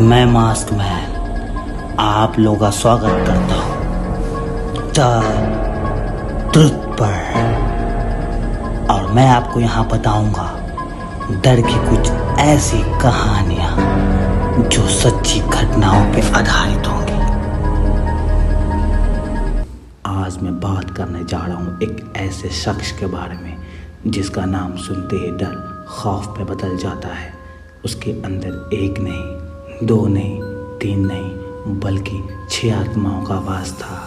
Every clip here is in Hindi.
मैं मास्क मैन आप लोगों का स्वागत करता हूँ द ट्रुथ पर। और मैं आपको यहाँ बताऊंगा डर की कुछ ऐसी कहानियां जो सच्ची घटनाओं पे आधारित होंगी। आज मैं बात करने जा रहा हूँ एक ऐसे शख्स के बारे में जिसका नाम सुनते ही डर खौफ पे बदल जाता है। उसके अंदर एक नहीं, दो नहीं, तीन नहीं, बल्कि 6 आत्माओं का वास था,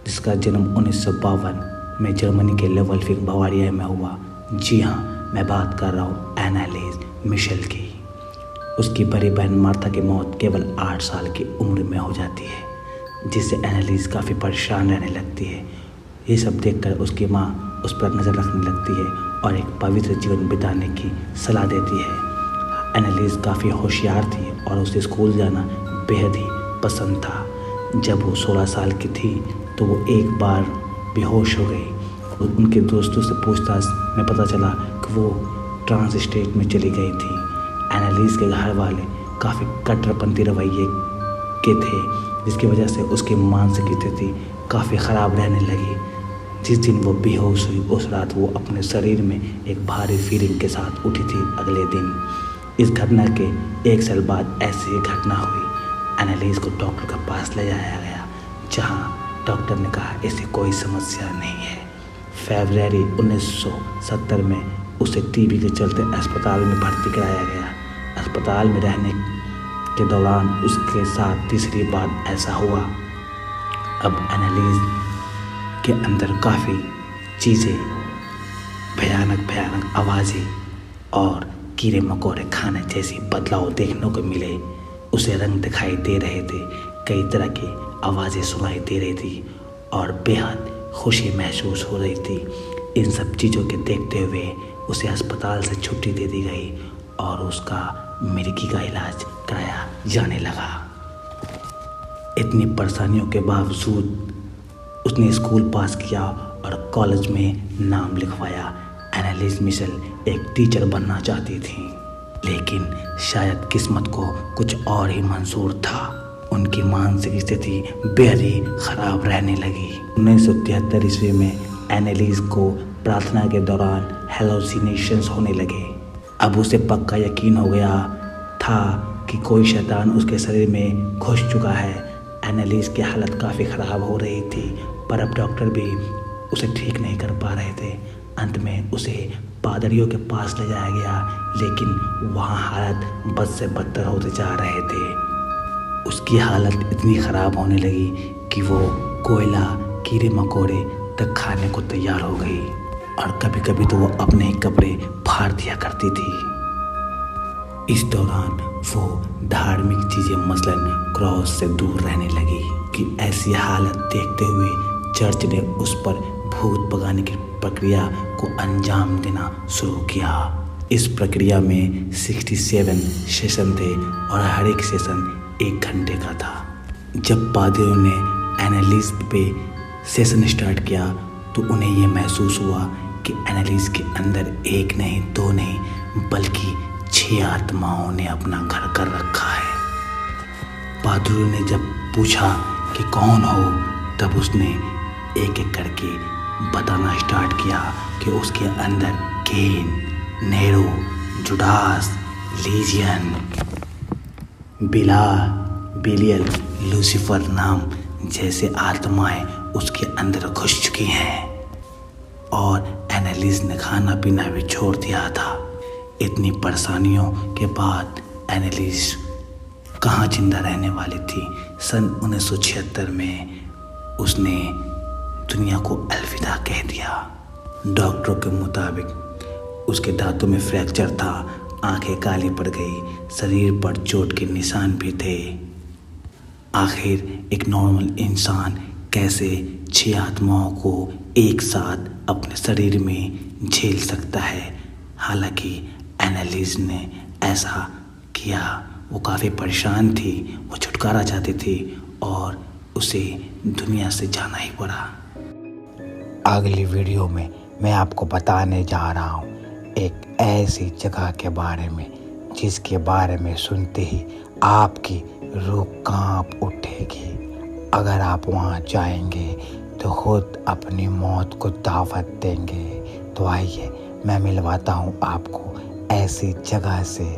जिसका जन्म 1952 में जर्मनी के लेवल्फिंग बवारिया में हुआ। जी हाँ, मैं बात कर रहा हूँ एनालिस मिशेल की। उसकी बड़ी बहन मार्था की मौत केवल 8 साल की उम्र में हो जाती है, जिससे एनालिस काफ़ी परेशान रहने लगती है। ये सब देखकर उसकी माँ उस पर नज़र रखने लगती है और एक पवित्र जीवन बिताने की सलाह देती है। एनालिस काफ़ी होशियार थी और उसे स्कूल जाना बेहद ही पसंद था। जब वो 16 साल की थी तो वो एक बार बेहोश हो गई। उनके दोस्तों से पूछताछ में पता चला कि वो ट्रांस स्टेट में चली गई थी। एनालिस के घर वाले काफ़ी कट्टरपंथी रवैये के थे, जिसकी वजह से उसकी मानसिक स्थिति काफ़ी ख़राब रहने लगी। जिस दिन वो बेहोश हुई उस रात वो अपने शरीर में एक भारी फीलिंग के साथ उठी थी। अगले दिन इस घटना के 1 साल बाद ऐसी ही घटना हुई। एनालिस को डॉक्टर के पास ले जाया गया, जहां डॉक्टर ने कहा ऐसी कोई समस्या नहीं है। फरवरी 1970 में उसे टीबी के चलते अस्पताल में भर्ती कराया गया। अस्पताल में रहने के दौरान उसके साथ तीसरी बार ऐसा हुआ। अब एनालिस के अंदर काफ़ी चीज़ें, भयानक आवाज़ें और कीड़े मकोड़े खाने जैसी बदलाव देखने को मिले। उसे रंग दिखाई दे रहे थे, कई तरह की आवाज़ें सुनाई दे रही थी और बेहद खुशी महसूस हो रही थी। इन सब चीज़ों के देखते हुए उसे अस्पताल से छुट्टी दे दी गई और उसका मिर्गी का इलाज कराया जाने लगा। इतनी परेशानियों के बावजूद उसने स्कूल पास किया और कॉलेज में नाम लिखवाया। एनालिस मिशेल एक टीचर बनना चाहती थी, लेकिन शायद किस्मत को कुछ और ही मंजूर था। उनकी मानसिक स्थिति बेहद ही खराब रहने लगी। 1973 ईस्वी में एनालिस को प्रार्थना के दौरान हेलुसिनेशंस होने लगे। अब उसे पक्का यकीन हो गया था कि कोई शैतान उसके शरीर में घुस चुका है। एनालिस की हालत काफ़ी ख़राब हो रही थी, पर अब डॉक्टर भी उसे ठीक नहीं कर पा रहे थे। अंत में उसे पादरियों के पास ले जाया गया, लेकिन वहाँ हालत बद से बदतर होते जा रहे थे। उसकी हालत इतनी ख़राब होने लगी कि वो कोयला, कीड़े मकोड़े तक खाने को तैयार हो गई और कभी कभी तो वो अपने ही कपड़े फाड़ दिया करती थी। इस दौरान वो धार्मिक चीज़ें मसलन क्रॉस से दूर रहने लगी कि ऐसी हालत देखते हुए चर्च ने उस पर भूत भगाने की प्रक्रिया को अंजाम देना शुरू किया। इस प्रक्रिया में 67 सेशन थे और हर एक सेशन 1 घंटे का था। जब पादरियों ने एनालिस पे सेशन स्टार्ट किया तो उन्हें ये महसूस हुआ कि एनालिस के अंदर 1 नहीं, 2 नहीं, बल्कि 6 आत्माओं ने अपना घर कर रखा है। पादरियों ने जब पूछा कि कौन हो, तब उसने एक एक करके बताना स्टार्ट किया कि उसके अंदर केन, नेरो, जुडास, लीजियन, बिलियल, लूसीफर नाम जैसे आत्माएं उसके अंदर घुस चुकी हैं और एनालिस ने खाना पीना भी छोड़ दिया था। इतनी परेशानियों के बाद एनालिस कहाँ जिंदा रहने वाली थी। सन 1976 में उसने दुनिया को अलविदा कह दिया। डॉक्टरों के मुताबिक उसके दांतों में फ्रैक्चर था, आंखें काली पड़ गई, शरीर पर चोट के निशान भी थे। आखिर एक नॉर्मल इंसान कैसे 6 आत्माओं को एक साथ अपने शरीर में झेल सकता है। हालांकि एनालिस ने ऐसा किया। वो काफ़ी परेशान थी, वो छुटकारा चाहती थी और उसे दुनिया से जाना ही पड़ा। अगली वीडियो में मैं आपको बताने जा रहा हूँ एक ऐसी जगह के बारे में जिसके बारे में सुनते ही आपकी रूह कांप उठेगी। अगर आप वहाँ जाएंगे तो खुद अपनी मौत को दावत देंगे। तो आइए मैं मिलवाता हूँ आपको ऐसी जगह से।